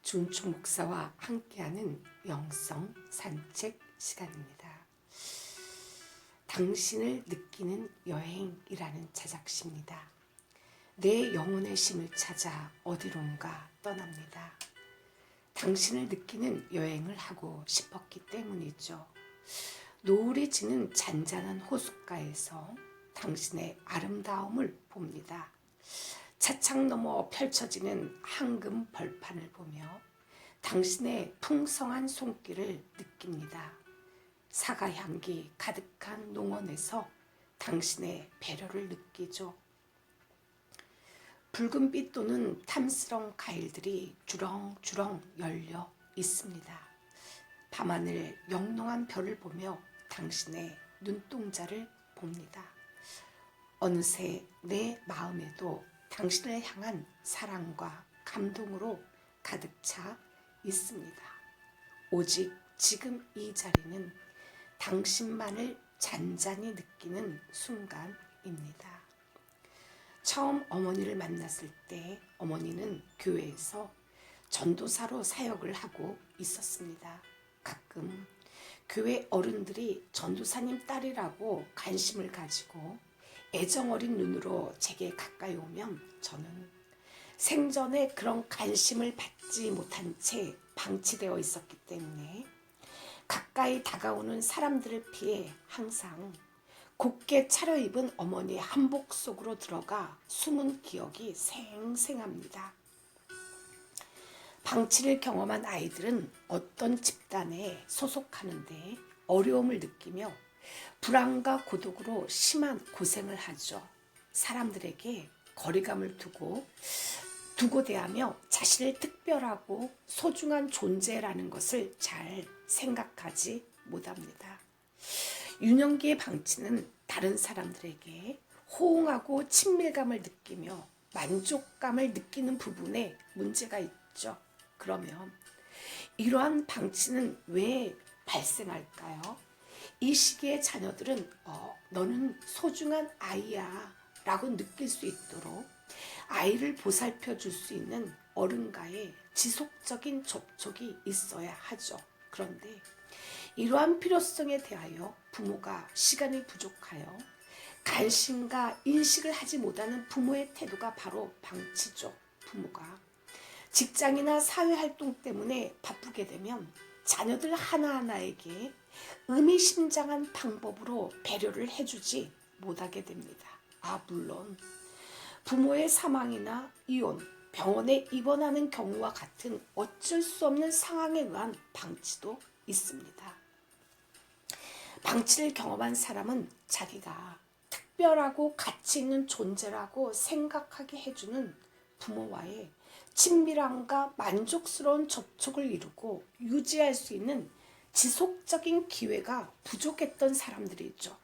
준축 목사와 함께하는 영성 산책 시간입니다. 당신을 느끼는 여행이라는 자작시입니다. 내 영혼의 심을 찾아 어디론가 떠납니다. 당신을 느끼는 여행을 하고 싶었기 때문이죠. 노을이 지는 잔잔한 호숫가에서 당신의 아름다움을 봅니다. 차창 너머 펼쳐지는 황금 벌판을 보며 당신의 풍성한 손길을 느낍니다. 사과 향기 가득한 농원에서 당신의 배려를 느끼죠. 붉은빛 도는 탐스런 과일들이 주렁주렁 열려 있습니다. 밤하늘 영롱한 별을 보며 당신의 눈동자를 봅니다. 어느새 내 마음에도 당신을 향한 사랑과 감동으로 가득 차 있습니다. 오직 지금 이 자리는 당신만을 잔잔히 느끼는 순간입니다. 처음 어머니를 만났을 때 어머니는 교회에서 전도사로 사역을 하고 있었습니다. 가끔 교회 어른들이 전도사님 딸이라고 관심을 가지고 애정어린 눈으로 제게 가까이 오면 저는 생전에 그런 관심을 받지 못한 채 방치되어 있었기 때문에 가까이 다가오는 사람들을 피해 항상 곱게 차려입은 어머니의 한복 속으로 들어가 숨은 기억이 생생합니다. 방치를 경험한 아이들은 어떤 집단에 소속하는데 어려움을 느끼며 불안과 고독으로 심한 고생을 하죠. 사람들에게 거리감을 두고 대하며 자신을 특별하고 소중한 존재라는 것을 잘 생각하지 못합니다. 유년기의 방치는 다른 사람들에게 호응하고 친밀감을 느끼며 만족감을 느끼는 부분에 문제가 있죠. 그러면 이러한 방치는 왜 발생할까요? 이 시기에 자녀들은 너는 소중한 아이야 라고 느낄 수 있도록 아이를 보살펴 줄 수 있는 어른과의 지속적인 접촉이 있어야 하죠. 그런데 이러한 필요성에 대하여 부모가 시간이 부족하여 관심과 인식을 하지 못하는 부모의 태도가 바로 방치죠. 부모가 직장이나 사회활동 때문에 바쁘게 되면 자녀들 하나하나에게 의미심장한 방법으로 배려를 해주지 못하게 됩니다. 물론 부모의 사망이나 이혼, 병원에 입원하는 경우와 같은 어쩔 수 없는 상황에 의한 방치도 있습니다. 방치를 경험한 사람은 자기가 특별하고 가치 있는 존재라고 생각하게 해주는 부모와의 친밀함과 만족스러운 접촉을 이루고 유지할 수 있는 지속적인 기회가 부족했던 사람들이죠.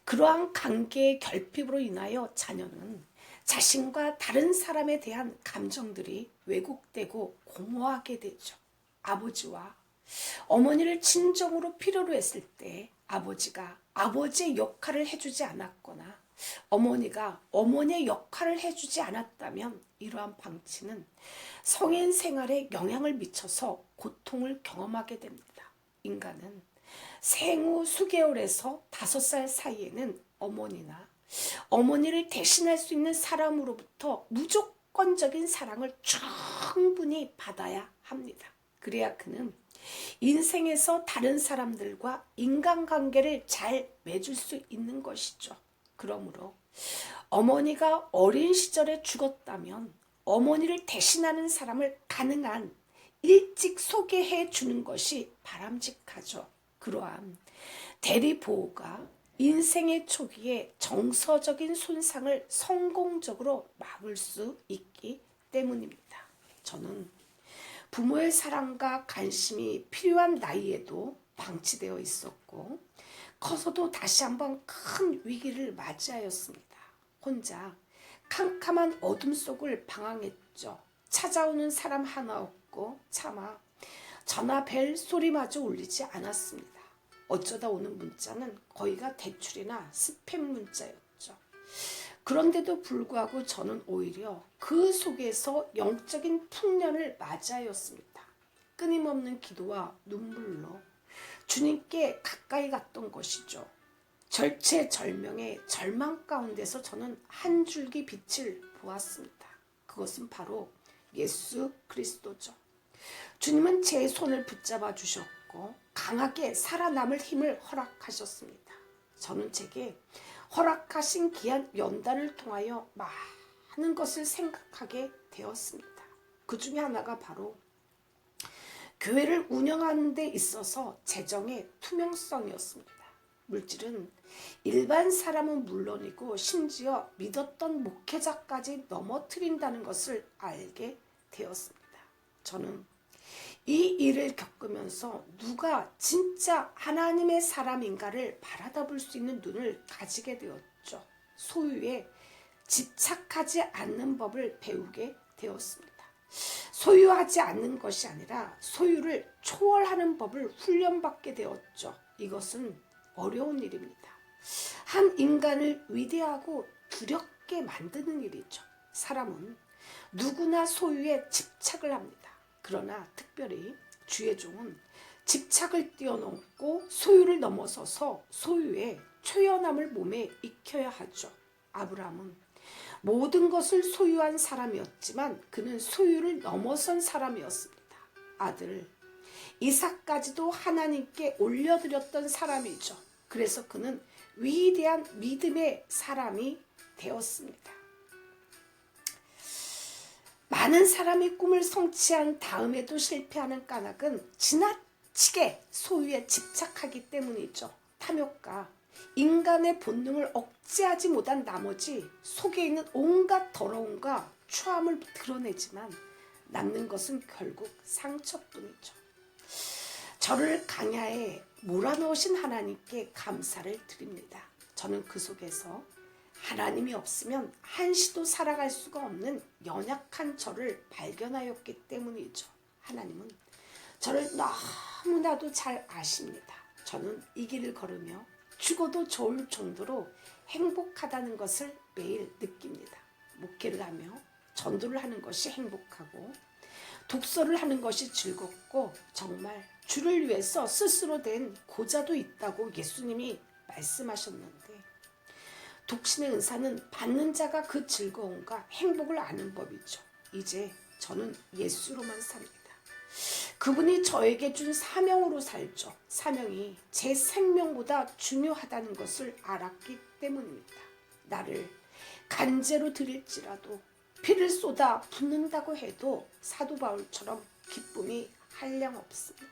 그러한 관계의 결핍으로 인하여 자녀는 자신과 다른 사람에 대한 감정들이 왜곡되고 공허하게 되죠. 아버지와 어머니를 진정으로 필요로 했을 때 아버지가 아버지의 역할을 해주지 않았거나 어머니가 어머니의 역할을 해주지 않았다면 이러한 방치는 성인 생활에 영향을 미쳐서 고통을 경험하게 됩니다. 인간은 생후 수개월에서 5살 사이에는 어머니를 대신할 수 있는 사람으로부터 무조건적인 사랑을 충분히 받아야 합니다. 그래야 그는 인생에서 다른 사람들과 인간관계를 잘 맺을 수 있는 것이죠. 그러므로 어머니가 어린 시절에 죽었다면 어머니를 대신하는 사람을 가능한 일찍 소개해 주는 것이 바람직하죠. 그러한 대리보호가 인생의 초기에 정서적인 손상을 성공적으로 막을 수 있기 때문입니다. 저는 부모의 사랑과 관심이 필요한 나이에도 방치되어 있었고 커서도 다시 한번 큰 위기를 맞이하였습니다. 혼자 캄캄한 어둠 속을 방황했죠. 찾아오는 사람 하나 없고 차마 전화 벨 소리마저 울리지 않았습니다. 어쩌다 오는 문자는 거의가 대출이나 스팸 문자였죠. 그런데도 불구하고 저는 오히려 그 속에서 영적인 풍년을 맞이하였습니다. 끊임없는 기도와 눈물로 주님께 가까이 갔던 것이죠. 절체절명의 절망 가운데서 저는 한 줄기 빛을 보았습니다. 그것은 바로 예수 그리스도죠. 주님은 제 손을 붙잡아 주셨고 강하게 살아남을 힘을 허락하셨습니다. 저는 제게 허락하신 귀한 연단을 통하여 많은 것을 생각하게 되었습니다. 그 중에 하나가 바로 교회를 운영하는 데 있어서 재정의 투명성이었습니다. 물질은 일반 사람은 물론이고 심지어 믿었던 목회자까지 넘어뜨린다는 것을 알게 되었습니다. 저는 이 일을 겪으면서 누가 진짜 하나님의 사람인가를 바라다볼 수 있는 눈을 가지게 되었죠. 소유에 집착하지 않는 법을 배우게 되었습니다. 소유하지 않는 것이 아니라 소유를 초월하는 법을 훈련받게 되었죠. 이것은 어려운 일입니다. 한 인간을 위대하고 두렵게 만드는 일이죠. 사람은 누구나 소유에 집착을 합니다. 그러나 특별히 주의 종은 집착을 뛰어넘고 소유를 넘어서서 소유의 초연함을 몸에 익혀야 하죠. 아브라함은 모든 것을 소유한 사람이었지만 그는 소유를 넘어선 사람이었습니다. 아들 이삭까지도 하나님께 올려드렸던 사람이죠. 그래서 그는 위대한 믿음의 사람이 되었습니다. 많은 사람이 꿈을 성취한 다음에도 실패하는 까닭은 지나치게 소유에 집착하기 때문이죠. 탐욕과 인간의 본능을 억제하지 못한 나머지 속에 있는 온갖 더러움과 추함을 드러내지만 남는 것은 결국 상처뿐이죠. 저를 강야에 몰아넣으신 하나님께 감사를 드립니다. 저는 그 속에서 하나님이 없으면 한시도 살아갈 수가 없는 연약한 저를 발견하였기 때문이죠. 하나님은 저를 너무나도 잘 아십니다. 저는 이 길을 걸으며 죽어도 좋을 정도로 행복하다는 것을 매일 느낍니다. 목회를 하며 전도를 하는 것이 행복하고 독서를 하는 것이 즐겁고 정말 주를 위해서 스스로 된 고자도 있다고 예수님이 말씀하셨는데 독신의 은사는 받는 자가 그 즐거움과 행복을 아는 법이죠. 이제 저는 예수로만 삽니다. 그분이 저에게 준 사명으로 살죠. 사명이 제 생명보다 중요하다는 것을 알았기 때문입니다. 나를 간제로 드릴지라도 피를 쏟아 붓는다고 해도 사도 바울처럼 기쁨이 한량없습니다.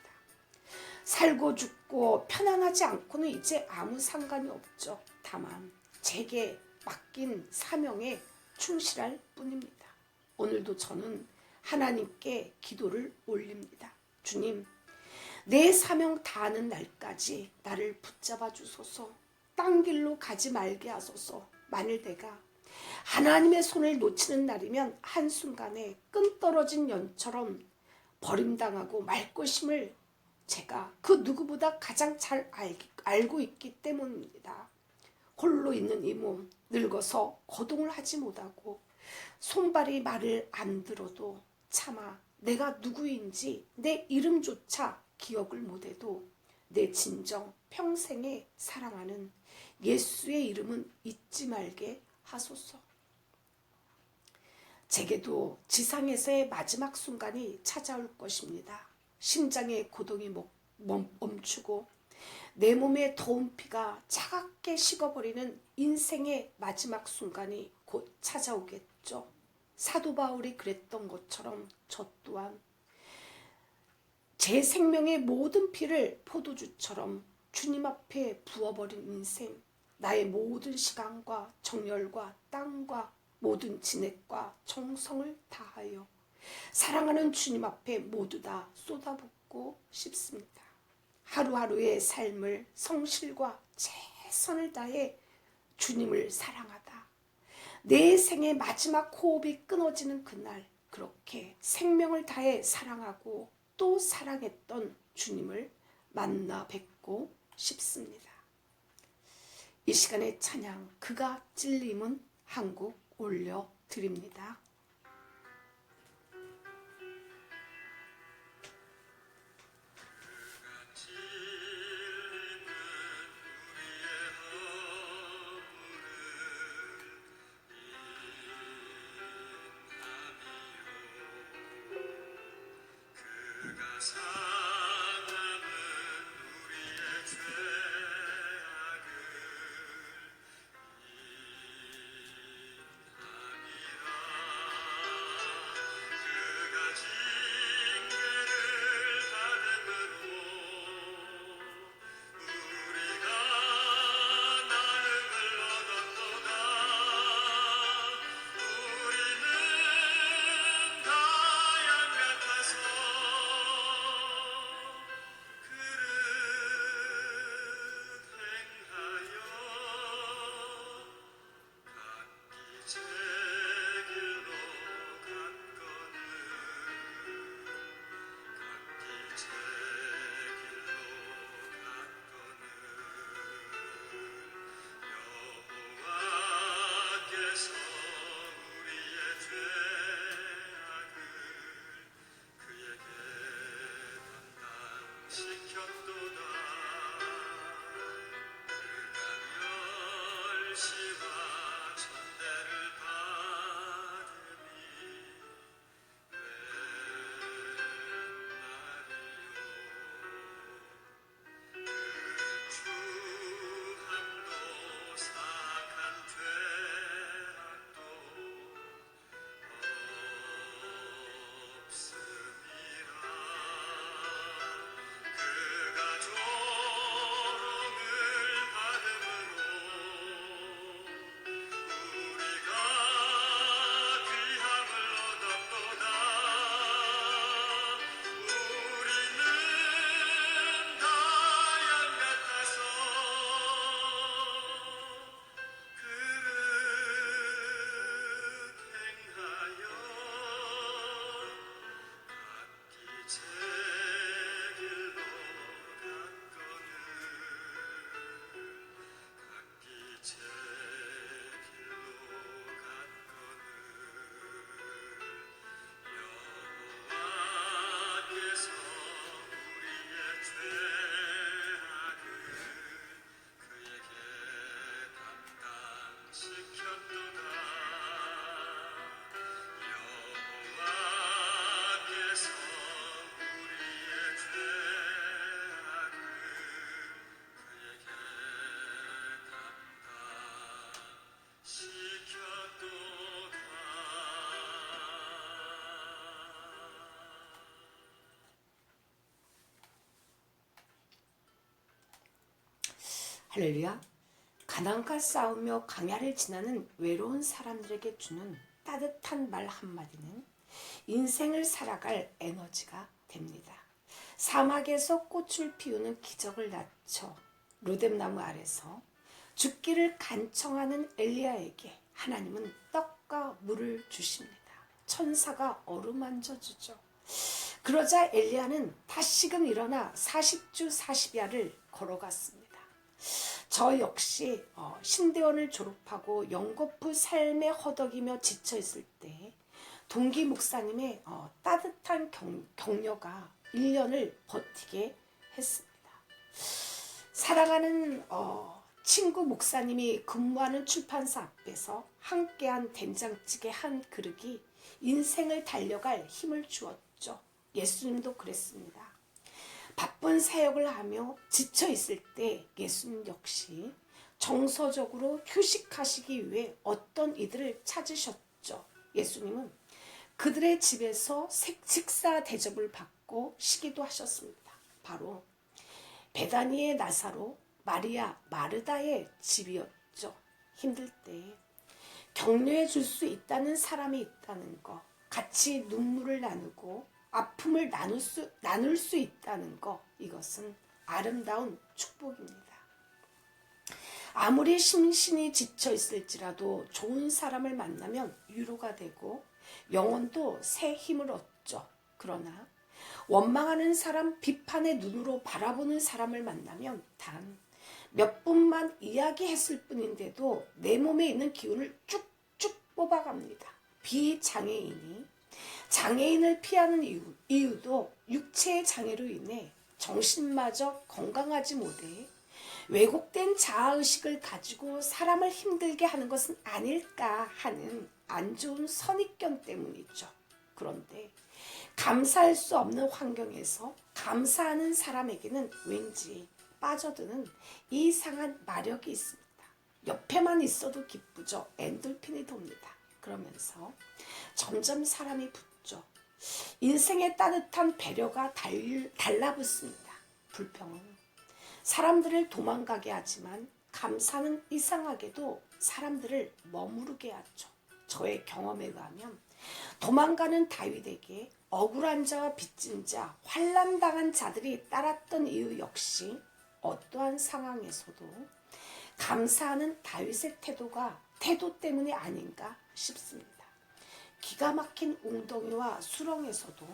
살고 죽고 편안하지 않고는 이제 아무 상관이 없죠. 다만 제게 맡긴 사명에 충실할 뿐입니다. 오늘도 저는 하나님께 기도를 올립니다. 주님, 내 사명 다하는 날까지 나를 붙잡아 주소서. 딴 길로 가지 말게 하소서. 만일 내가 하나님의 손을 놓치는 날이면 한순간에 끈 떨어진 연처럼 버림당하고 말 것임을 제가 그 누구보다 가장 잘 알고 있기 때문입니다. 홀로 있는 이 몸 늙어서 거동을 하지 못하고 손발이 말을 안 들어도 차마 내가 누구인지 내 이름조차 기억을 못해도 내 진정 평생에 사랑하는 예수의 이름은 잊지 말게 하소서. 제게도 지상에서의 마지막 순간이 찾아올 것입니다. 심장의 고동이 멈추고 내 몸에 더운 피가 차갑게 식어버리는 인생의 마지막 순간이 곧 찾아오겠죠. 사도 바울이 그랬던 것처럼 저 또한 제 생명의 모든 피를 포도주처럼 주님 앞에 부어버린 인생, 나의 모든 시간과 정열과 땅과 모든 진액과 정성을 다하여 사랑하는 주님 앞에 모두 다 쏟아붓고 싶습니다. 하루하루의 삶을 성실과 최선을 다해 주님을 사랑하다. 내 생의 마지막 호흡이 끊어지는 그날 그렇게 생명을 다해 사랑하고 또 사랑했던 주님을 만나 뵙고 싶습니다. 이 시간의 찬양 그가 찔림은 한 곡 올려드립니다. 할렐루야. 가난과 싸우며 광야를 지나는 외로운 사람들에게 주는 따뜻한 말 한마디는 인생을 살아갈 에너지가 됩니다. 사막에서 꽃을 피우는 기적을 낮춰 로뎀나무 아래서 죽기를 간청하는 엘리야에게 하나님은 떡과 물을 주십니다. 천사가 어루만져 주죠. 그러자 엘리야는 다시금 일어나 40주 40야를 걸어갔습니다. 저 역시 신대원을 졸업하고 연거푸 삶에 허덕이며 지쳐있을 때 동기 목사님의 따뜻한 격려가 1년을 버티게 했습니다. 사랑하는 친구 목사님이 근무하는 출판사 앞에서 함께한 된장찌개 한 그릇이 인생을 달려갈 힘을 주었죠. 예수님도 그랬습니다. 바쁜 사역을 하며 지쳐 있을 때 예수님 역시 정서적으로 휴식하시기 위해 어떤 이들을 찾으셨죠. 예수님은 그들의 집에서 식사 대접을 받고 쉬기도 하셨습니다. 바로 베다니의 나사로, 마리아 마르다의 집이었죠. 힘들 때 격려해 줄 수 있다는 사람이 있다는 거, 같이 눈물을 나누고 아픔을 나눌 수 있다는 것, 이것은 아름다운 축복입니다. 아무리 심신이 지쳐 있을지라도 좋은 사람을 만나면 위로가 되고 영혼도 새 힘을 얻죠. 그러나 원망하는 사람, 비판의 눈으로 바라보는 사람을 만나면 단 몇 분만 이야기했을 뿐인데도 내 몸에 있는 기운을 쭉 뽑아갑니다. 비장애인이 장애인을 피하는 이유도 육체의 장애로 인해 정신마저 건강하지 못해 왜곡된 자아의식을 가지고 사람을 힘들게 하는 것은 아닐까 하는 안 좋은 선입견 때문이죠. 그런데 감사할 수 없는 환경에서 감사하는 사람에게는 왠지 빠져드는 이상한 마력이 있습니다. 옆에만 있어도 기쁘죠. 엔돌핀이 돕니다. 그러면서 점점 사람이 붙죠. 인생의 따뜻한 배려가 달라붙습니다. 불평은 사람들을 도망가게 하지만 감사는 이상하게도 사람들을 머무르게 하죠. 저의 경험에 의하면 도망가는 다윗에게 억울한 자와 빚진 자, 환난당한 자들이 따랐던 이유 역시 어떠한 상황에서도 감사하는 다윗의 태도 때문이 아닌가 싶습니다. 기가 막힌 웅덩이와 수렁에서도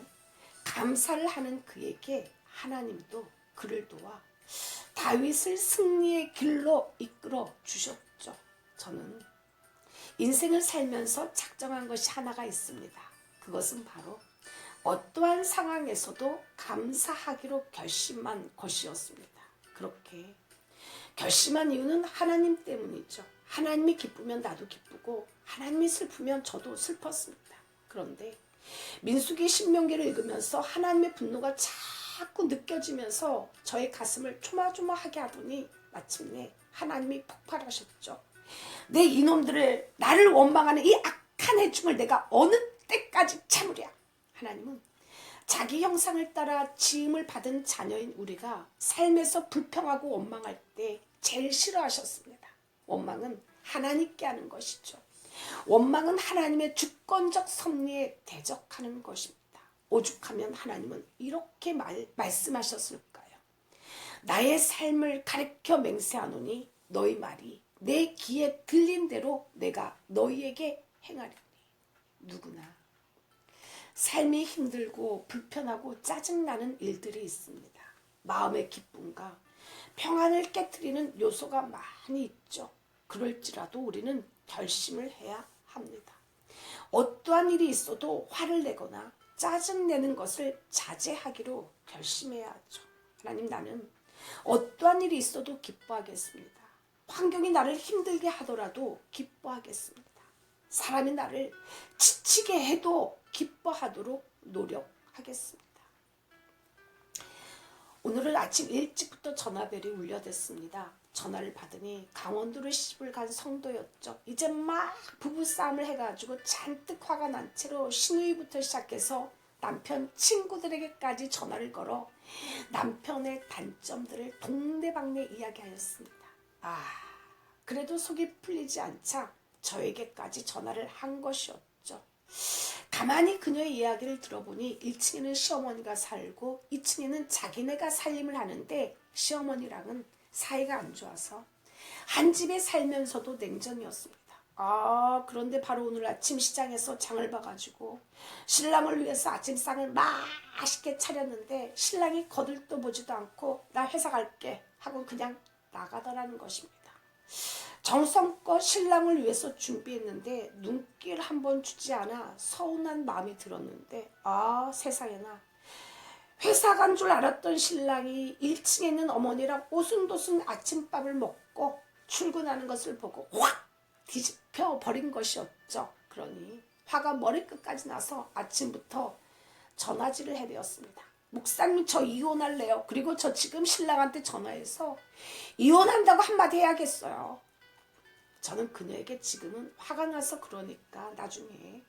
감사를 하는 그에게 하나님도 그를 도와 다윗을 승리의 길로 이끌어 주셨죠. 저는 인생을 살면서 작정한 것이 하나가 있습니다. 그것은 바로 어떠한 상황에서도 감사하기로 결심한 것이었습니다. 그렇게 결심한 이유는 하나님 때문이죠. 하나님이 기쁘면 나도 기쁘고 하나님이 슬프면 저도 슬펐습니다. 그런데 민수기 신명기를 읽으면서 하나님의 분노가 자꾸 느껴지면서 저의 가슴을 조마조마하게 하더니 마침내 하나님이 폭발하셨죠. 내 이놈들을 나를 원망하는 이 악한 해중을 내가 어느 때까지 참으랴. 하나님은 자기 형상을 따라 지음을 받은 자녀인 우리가 삶에서 불평하고 원망할 때 제일 싫어하셨습니다. 원망은 하나님께 하는 것이죠. 원망은 하나님의 주권적 섭리에 대적하는 것입니다. 오죽하면 하나님은 이렇게 말씀하셨을까요? 나의 삶을 가르쳐 맹세하노니 너희 말이 내 귀에 들린 대로 내가 너희에게 행하리니. 누구나 삶이 힘들고 불편하고 짜증나는 일들이 있습니다. 마음의 기쁨과 평안을 깨트리는 요소가 많이 있죠. 그럴지라도 우리는 결심을 해야 합니다. 어떠한 일이 있어도 화를 내거나 짜증내는 것을 자제하기로 결심해야 하죠. 하나님, 나는 어떠한 일이 있어도 기뻐하겠습니다. 환경이 나를 힘들게 하더라도 기뻐하겠습니다. 사람이 나를 지치게 해도 기뻐하도록 노력하겠습니다. 오늘은 아침 일찍부터 전화벨이 울려댔습니다. 전화를 받으니 강원도를 시집을 간 성도였죠. 이제 막 부부싸움을 해가지고 잔뜩 화가 난 채로 시누이부터 시작해서 남편 친구들에게까지 전화를 걸어 남편의 단점들을 동네방네 이야기하였습니다. 그래도 속이 풀리지 않자 저에게까지 전화를 한 것이었죠. 가만히 그녀의 이야기를 들어보니 1층에는 시어머니가 살고 2층에는 자기네가 살림을 하는데 시어머니랑은 사이가 안 좋아서 한 집에 살면서도 냉전이었습니다. 그런데 바로 오늘 아침 시장에서 장을 봐가지고 신랑을 위해서 아침상을 맛있게 차렸는데 신랑이 거들떠 보지도 않고 나 회사 갈게 하고 그냥 나가더라는 것입니다. 정성껏 신랑을 위해서 준비했는데 눈길 한번 주지 않아 서운한 마음이 들었는데 세상에나 회사 간 줄 알았던 신랑이 1층에 있는 어머니랑 오순도순 아침밥을 먹고 출근하는 것을 보고 확 뒤집혀 버린 것이었죠. 그러니 화가 머리끝까지 나서 아침부터 전화질을 해대었습니다. 목사님, 저 이혼할래요. 그리고 저 지금 신랑한테 전화해서 이혼한다고 한마디 해야겠어요. 저는 그녀에게 지금은 화가 나서 그러니까 나중에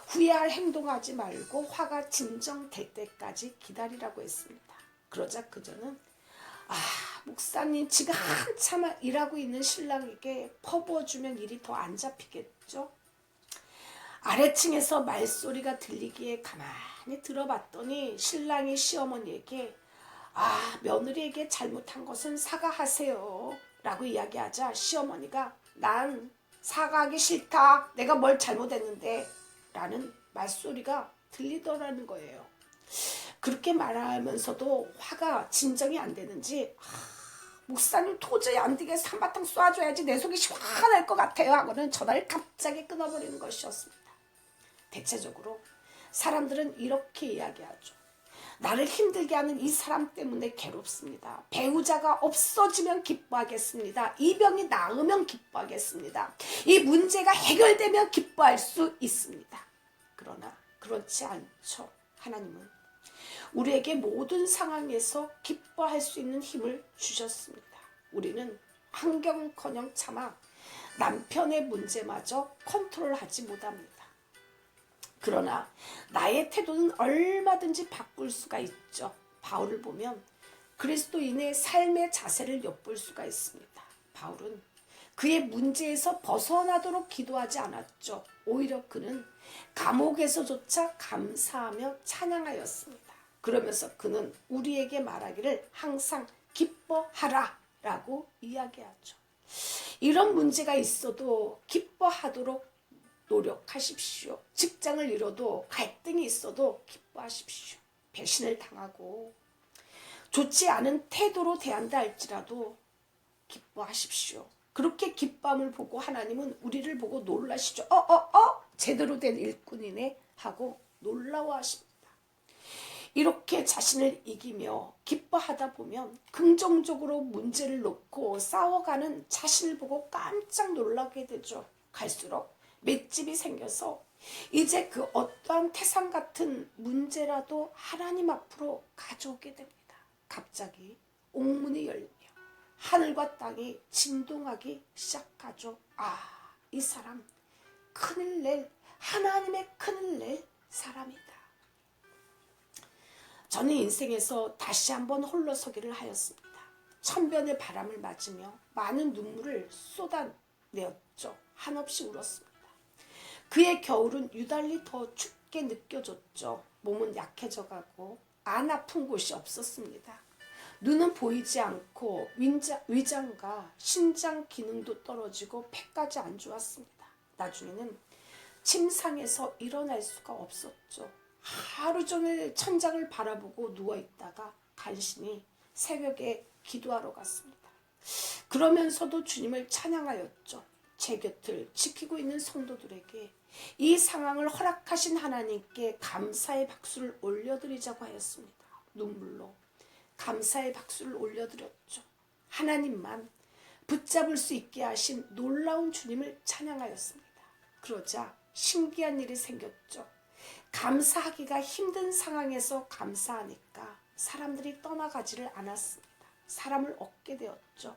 후회할 행동하지 말고 화가 진정될 때까지 기다리라고 했습니다. 그러자 그녀는 목사님, 지금 한참 일하고 있는 신랑에게 퍼부어주면 일이 더 안 잡히겠죠? 아래층에서 말소리가 들리기에 가만히 들어봤더니 신랑이 시어머니에게 며느리에게 잘못한 것은 사과하세요 라고 이야기하자 시어머니가 난 사과하기 싫다. 내가 뭘 잘못했는데 라는 말소리가 들리더라는 거예요. 그렇게 말하면서도 화가 진정이 안 되는지 목사님 도저히 안 되겠어. 한바탕 쏴줘야지 내 속이 시원할 것 같아요 하고는 전화를 갑자기 끊어버리는 것이었습니다. 대체적으로 사람들은 이렇게 이야기하죠. 나를 힘들게 하는 이 사람 때문에 괴롭습니다. 배우자가 없어지면 기뻐하겠습니다. 이 병이 나으면 기뻐하겠습니다. 이 문제가 해결되면 기뻐할 수 있습니다. 그러나 그렇지 않죠. 하나님은 우리에게 모든 상황에서 기뻐할 수 있는 힘을 주셨습니다. 우리는 환경커녕 차마 남편의 문제마저 컨트롤하지 못합니다. 그러나 나의 태도는 얼마든지 바꿀 수가 있죠. 바울을 보면 그리스도인의 삶의 자세를 엿볼 수가 있습니다. 바울은 그의 문제에서 벗어나도록 기도하지 않았죠. 오히려 그는 감옥에서조차 감사하며 찬양하였습니다. 그러면서 그는 우리에게 말하기를 항상 기뻐하라 라고 이야기하죠. 이런 문제가 있어도 기뻐하도록 노력하십시오. 직장을 잃어도 갈등이 있어도 기뻐하십시오. 배신을 당하고 좋지 않은 태도로 대한다 할지라도 기뻐하십시오. 그렇게 기쁨을 보고 하나님은 우리를 보고 놀라시죠. 제대로 된 일꾼이네 하고 놀라워하십니다. 이렇게 자신을 이기며 기뻐하다 보면 긍정적으로 문제를 놓고 싸워가는 자신을 보고 깜짝 놀라게 되죠. 갈수록 맷집이 생겨서 이제 그 어떠한 태산 같은 문제라도 하나님 앞으로 가져오게 됩니다. 갑자기 옥문이 열리며 하늘과 땅이 진동하기 시작하죠. 이 사람 큰일 낼, 하나님의 큰일 낼 사람이다. 저는 인생에서 다시 한번 홀로서기를 하였습니다. 천변의 바람을 맞으며 많은 눈물을 쏟아내었죠. 한없이 울었습니다. 그의 겨울은 유달리 더 춥게 느껴졌죠. 몸은 약해져가고 안 아픈 곳이 없었습니다. 눈은 보이지 않고 위장과 신장 기능도 떨어지고 폐까지 안 좋았습니다. 나중에는 침상에서 일어날 수가 없었죠. 하루 종일 천장을 바라보고 누워있다가 간신히 새벽에 기도하러 갔습니다. 그러면서도 주님을 찬양하였죠. 제 곁을 지키고 있는 성도들에게 이 상황을 허락하신 하나님께 감사의 박수를 올려드리자고 하였습니다. 눈물로 감사의 박수를 올려드렸죠. 하나님만 붙잡을 수 있게 하신 놀라운 주님을 찬양하였습니다. 그러자 신기한 일이 생겼죠. 감사하기가 힘든 상황에서 감사하니까 사람들이 떠나가지를 않았습니다. 사람을 얻게 되었죠.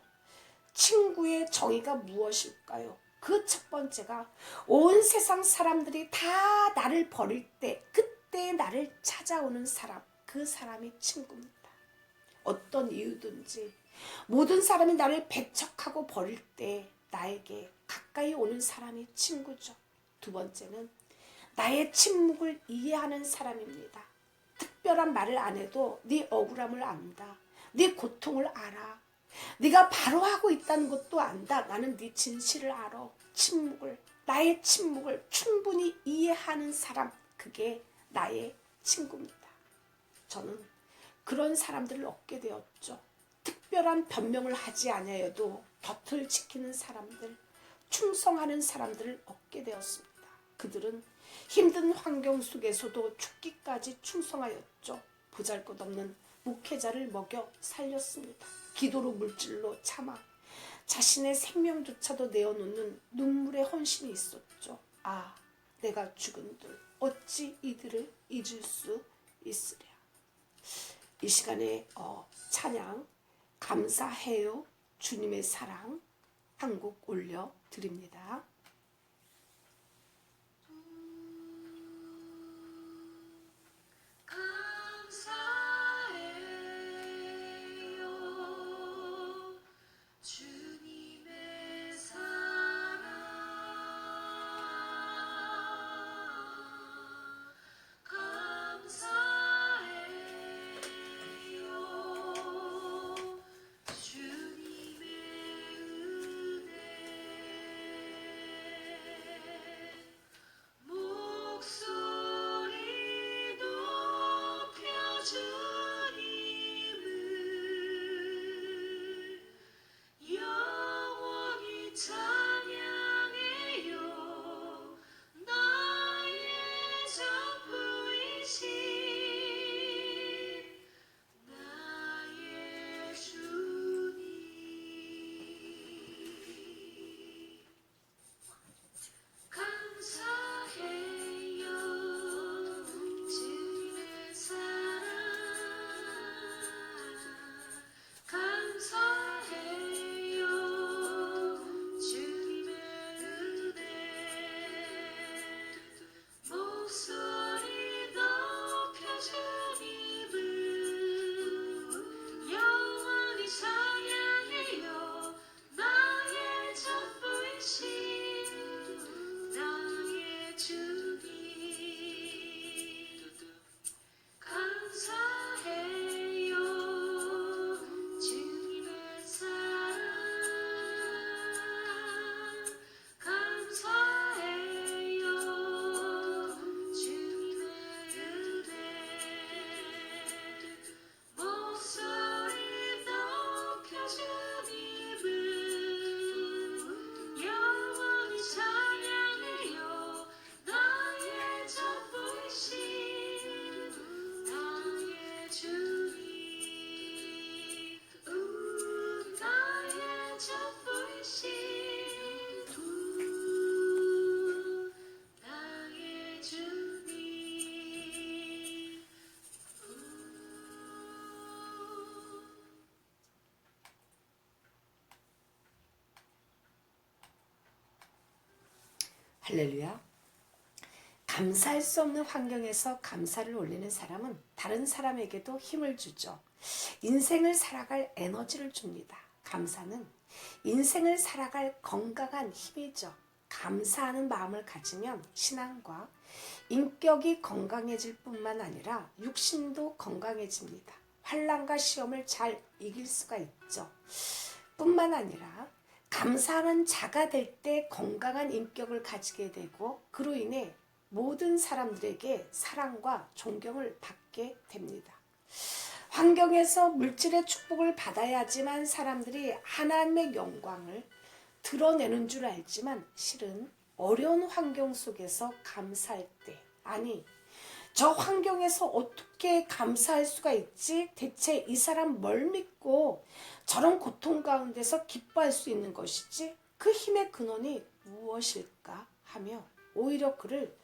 친구의 정의가 무엇일까요? 그 첫 번째가 온 세상 사람들이 다 나를 버릴 때 그때 나를 찾아오는 사람, 그 사람이 친구입니다. 어떤 이유든지 모든 사람이 나를 배척하고 버릴 때 나에게 가까이 오는 사람이 친구죠. 두 번째는 나의 침묵을 이해하는 사람입니다. 특별한 말을 안 해도 네 억울함을 안다. 네 고통을 알아. 네가 바로 하고 있다는 것도 안다. 나는 네 진실을 알아. 나의 침묵을 충분히 이해하는 사람, 그게 나의 친구입니다. 저는 그런 사람들을 얻게 되었죠. 특별한 변명을 하지 아니하여도 곁을 지키는 사람들, 충성하는 사람들을 얻게 되었습니다. 그들은 힘든 환경 속에서도 죽기까지 충성하였죠. 보잘것없는 목회자를 먹여 살렸습니다. 기도로 물질로 참아 자신의 생명조차도 내어놓는 눈물의 헌신이 있었죠. 내가 죽은들 어찌 이들을 잊을 수 있으랴. 이 시간에 찬양 감사해요 주님의 사랑 한 곡 올려드립니다. 할렐루야. 감사할 수 없는 환경에서 감사를 올리는 사람은 다른 사람에게도 힘을 주죠. 인생을 살아갈 에너지를 줍니다. 감사는 인생을 살아갈 건강한 힘이죠. 감사하는 마음을 가지면 신앙과 인격이 건강해질 뿐만 아니라 육신도 건강해집니다. 환난과 시험을 잘 이길 수가 있죠. 뿐만 아니라 감사하는 자가 될 때 건강한 인격을 가지게 되고 그로 인해 모든 사람들에게 사랑과 존경을 받게 됩니다. 환경에서 물질의 축복을 받아야지만 사람들이 하나님의 영광을 드러내는 줄 알지만 실은 어려운 환경 속에서 감사할 때, 아니 저 환경에서 어떻게 감사할 수가 있지? 대체 이 사람 뭘 믿고 저런 고통 가운데서 기뻐할 수 있는 것이지? 그 힘의 근원이 무엇일까 하며 오히려 그를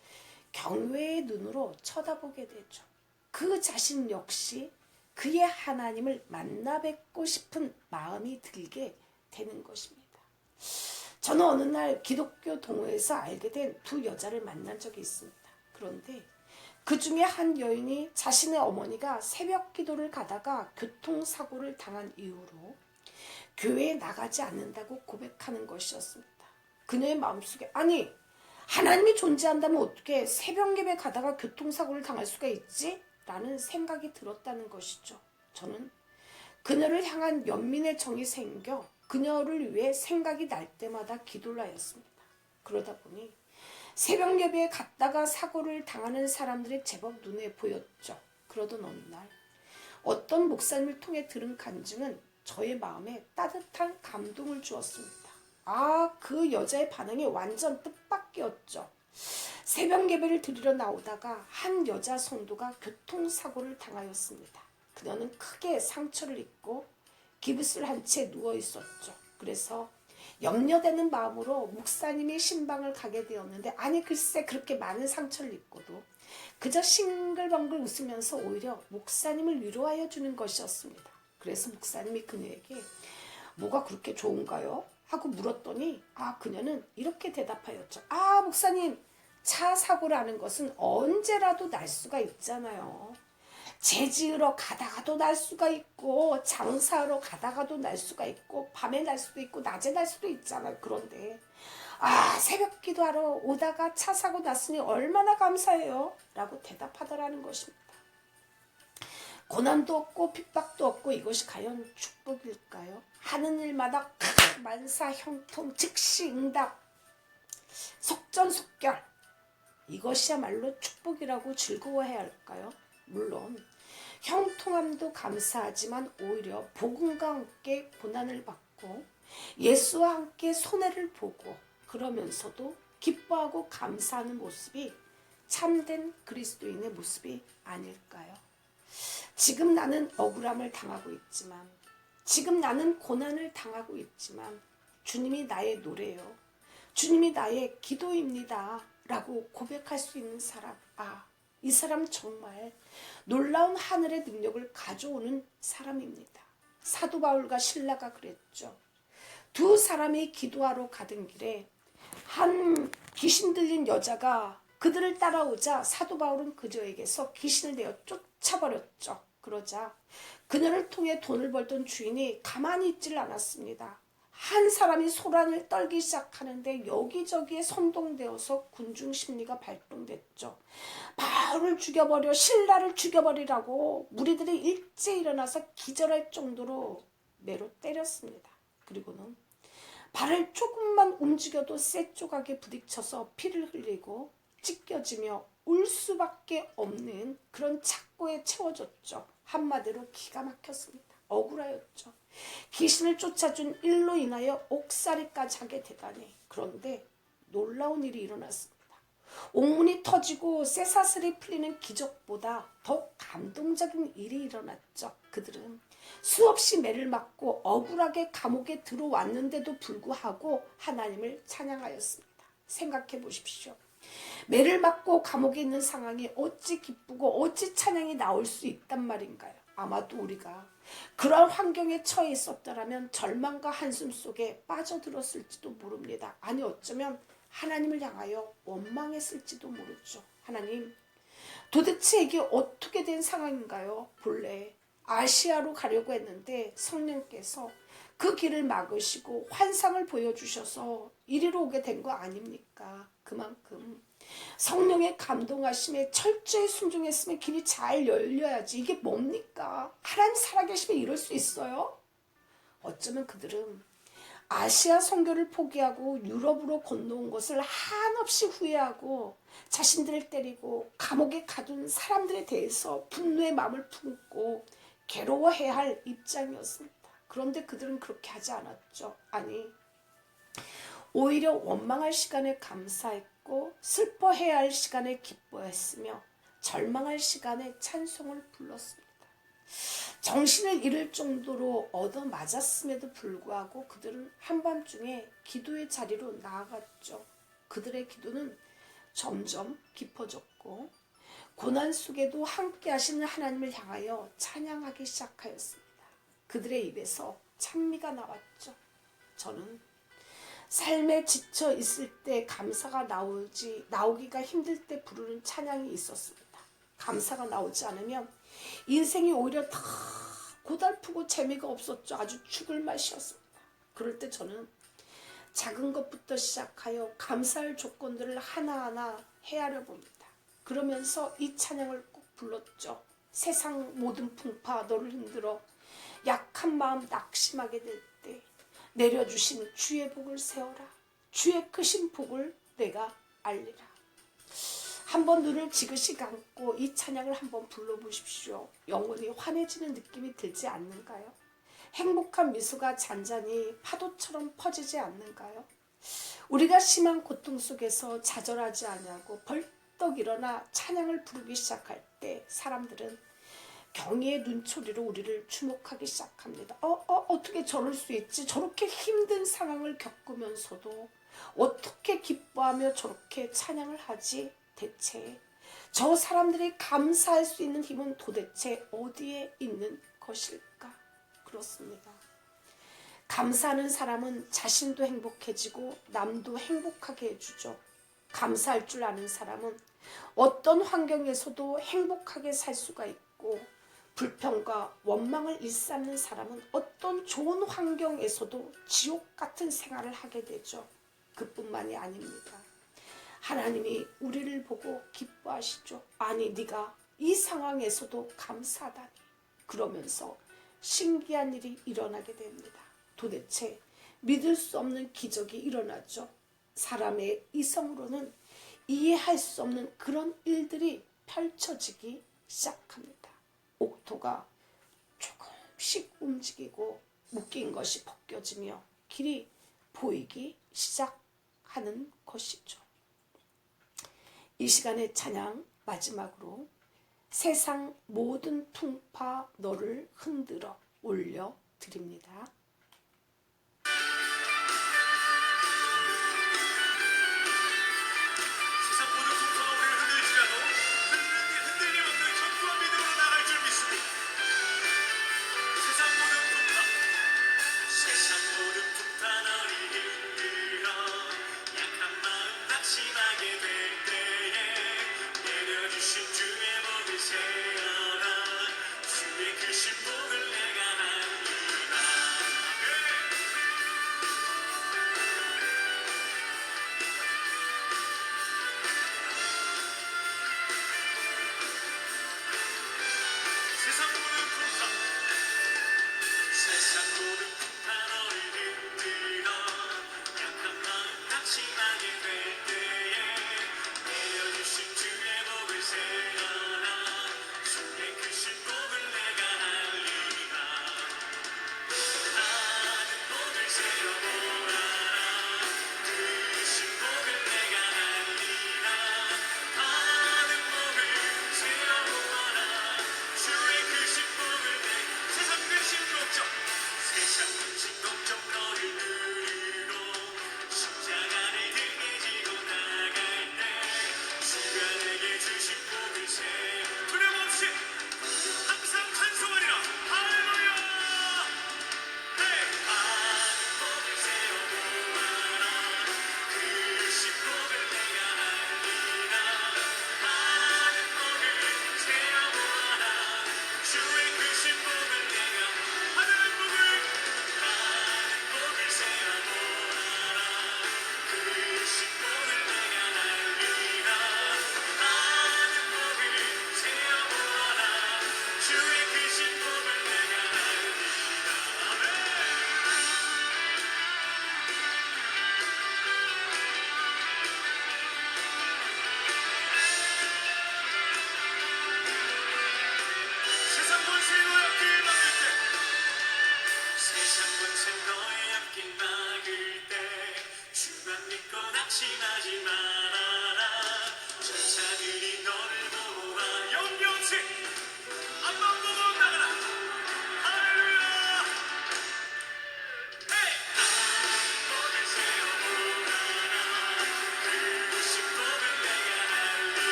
경외의 눈으로 쳐다보게 되죠. 그 자신 역시 그의 하나님을 만나 뵙고 싶은 마음이 들게 되는 것입니다. 저는 어느 날 기독교 동호회에서 알게 된 두 여자를 만난 적이 있습니다. 그런데 그 중에 한 여인이 자신의 어머니가 새벽 기도를 가다가 교통사고를 당한 이후로 교회에 나가지 않는다고 고백하는 것이었습니다. 그녀의 마음속에 아니 하나님이 존재한다면 어떻게 새벽 예배 가다가 교통사고를 당할 수가 있지? 라는 생각이 들었다는 것이죠. 저는 그녀를 향한 연민의 정이 생겨 그녀를 위해 생각이 날 때마다 기도를 하였습니다. 그러다 보니 새벽 예배에 갔다가 사고를 당하는 사람들이 제법 눈에 보였죠. 그러던 어느 날 어떤 목사님을 통해 들은 간증은 저의 마음에 따뜻한 감동을 주었습니다. 그 여자의 반응이 완전 뜻밖이었죠. 새벽 예배를 드리러 나오다가 한 여자 성도가 교통사고를 당하였습니다. 그녀는 크게 상처를 입고 기부스를 한 채 누워 있었죠. 그래서 염려되는 마음으로 목사님이 신방을 가게 되었는데 아니 글쎄 그렇게 많은 상처를 입고도 그저 싱글벙글 웃으면서 오히려 목사님을 위로하여 주는 것이었습니다. 그래서 목사님이 그녀에게 뭐가 그렇게 좋은가요? 하고 물었더니 그녀는 이렇게 대답하였죠. 목사님 차 사고를 하는 것은 언제라도 날 수가 있잖아요. 재지으러 가다가도 날 수가 있고 장사하러 가다가도 날 수가 있고 밤에 날 수도 있고 낮에 날 수도 있잖아요. 그런데 새벽 기도하러 오다가 차 사고 났으니 얼마나 감사해요 라고 대답하더라는 것입니다. 고난도 없고 핍박도 없고 이것이 과연 축복일까요? 하는 일마다 만사 형통 즉시 응답 속전속결 이것이야말로 축복이라고 즐거워해야 할까요? 물론 형통함도 감사하지만 오히려 복음과 함께 고난을 받고 예수와 함께 손해를 보고 그러면서도 기뻐하고 감사하는 모습이 참된 그리스도인의 모습이 아닐까요? 지금 나는 억울함을 당하고 있지만 지금 나는 고난을 당하고 있지만 주님이 나의 노래요. 주님이 나의 기도입니다. 라고 고백할 수 있는 사람 이 사람 정말 놀라운 하늘의 능력을 가져오는 사람입니다. 사도 바울과 실라가 그랬죠. 두 사람이 기도하러 가던 길에 한 귀신 들린 여자가 그들을 따라오자 사도 바울은 그녀에게서 귀신을 내어 쫓아버렸죠. 그러자 그녀를 통해 돈을 벌던 주인이 가만히 있질 않았습니다. 한 사람이 소란을 떨기 시작하는데 여기저기에 선동되어서 군중 심리가 발동됐죠. 바울을 죽여버려 신라를 죽여버리라고 무리들이 일제히 일어나서 기절할 정도로 매로 때렸습니다. 그리고는 발을 조금만 움직여도 쇠 조각에 부딪혀서 피를 흘리고 찢겨지며 울 수밖에 없는 그런 착고에 채워졌죠. 한마디로 기가 막혔습니다. 억울하였죠. 귀신을 쫓아준 일로 인하여 옥살이까지 하게 되다니. 그런데 놀라운 일이 일어났습니다. 옥문이 터지고 쇠사슬이 풀리는 기적보다 더 감동적인 일이 일어났죠. 그들은 수없이 매를 맞고 억울하게 감옥에 들어왔는데도 불구하고 하나님을 찬양하였습니다. 생각해 보십시오. 매를 맞고 감옥에 있는 상황이 어찌 기쁘고 어찌 찬양이 나올 수 있단 말인가요? 아마도 우리가 그런 환경에 처해 있었더라면 절망과 한숨 속에 빠져들었을지도 모릅니다. 아니 어쩌면 하나님을 향하여 원망했을지도 모르죠. 하나님, 도대체 이게 어떻게 된 상황인가요? 본래 아시아로 가려고 했는데 성령께서 그 길을 막으시고 환상을 보여주셔서 이리로 오게 된 거 아닙니까? 그만큼 성령의 감동하심에 철저히 순종했으면 길이 잘 열려야지. 이게 뭡니까? 하나님 살아계시면 이럴 수 있어요? 어쩌면 그들은 아시아 선교를 포기하고 유럽으로 건너온 것을 한없이 후회하고 자신들을 때리고 감옥에 가둔 사람들에 대해서 분노의 마음을 품고 괴로워해야 할 입장이었습니다. 그런데 그들은 그렇게 하지 않았죠. 아니, 오히려 원망할 시간에 감사했고 슬퍼해야 할 시간에 기뻐했으며 절망할 시간에 찬송을 불렀습니다. 정신을 잃을 정도로 얻어맞았음에도 불구하고 그들은 한밤중에 기도의 자리로 나아갔죠. 그들의 기도는 점점 깊어졌고 고난 속에도 함께 하시는 하나님을 향하여 찬양하기 시작하였습니다. 그들의 입에서 찬미가 나왔죠. 저는 삶에 지쳐 있을 때 감사가 나오기가 힘들 때 부르는 찬양이 있었습니다. 감사가 나오지 않으면 인생이 오히려 다 고달프고 재미가 없었죠. 아주 죽을 맛이었습니다. 그럴 때 저는 작은 것부터 시작하여 감사할 조건들을 하나하나 헤아려 봅니다. 그러면서 이 찬양을 꼭 불렀죠. 세상 모든 풍파 너를 흔들어 약한 마음 낙심하게 될 때 내려주신 주의 복을 세워라. 주의 크신 복을 내가 알리라. 한번 눈을 지그시 감고 이 찬양을 한번 불러보십시오. 영혼이 환해지는 느낌이 들지 않는가요? 행복한 미소가 잔잔히 파도처럼 퍼지지 않는가요? 우리가 심한 고통 속에서 좌절하지 아니하고 벌떡 일어나 찬양을 부르기 시작할 때 사람들은 경의의 눈초리로 우리를 주목하기 시작합니다. 어떻게 저럴 수 있지? 저렇게 힘든 상황을 겪으면서도 어떻게 기뻐하며 저렇게 찬양을 하지? 대체 저 사람들이 감사할 수 있는 힘은 도대체 어디에 있는 것일까? 그렇습니다. 감사하는 사람은 자신도 행복해지고 남도 행복하게 해주죠. 감사할 줄 아는 사람은 어떤 환경에서도 행복하게 살 수가 있고 불평과 원망을 일삼는 사람은 어떤 좋은 환경에서도 지옥 같은 생활을 하게 되죠. 그뿐만이 아닙니다. 하나님이 우리를 보고 기뻐하시죠. 아니 네가 이 상황에서도 감사하다니. 그러면서 신기한 일이 일어나게 됩니다. 도대체 믿을 수 없는 기적이 일어나죠. 사람의 이성으로는 이해할 수 없는 그런 일들이 펼쳐지기 시작합니다. 옥토가 조금씩 움직이고 묶인 것이 벗겨지며 길이 보이기 시작하는 것이죠. 이 시간의 찬양 마지막으로 세상 모든 풍파 너를 흔들어 올려드립니다.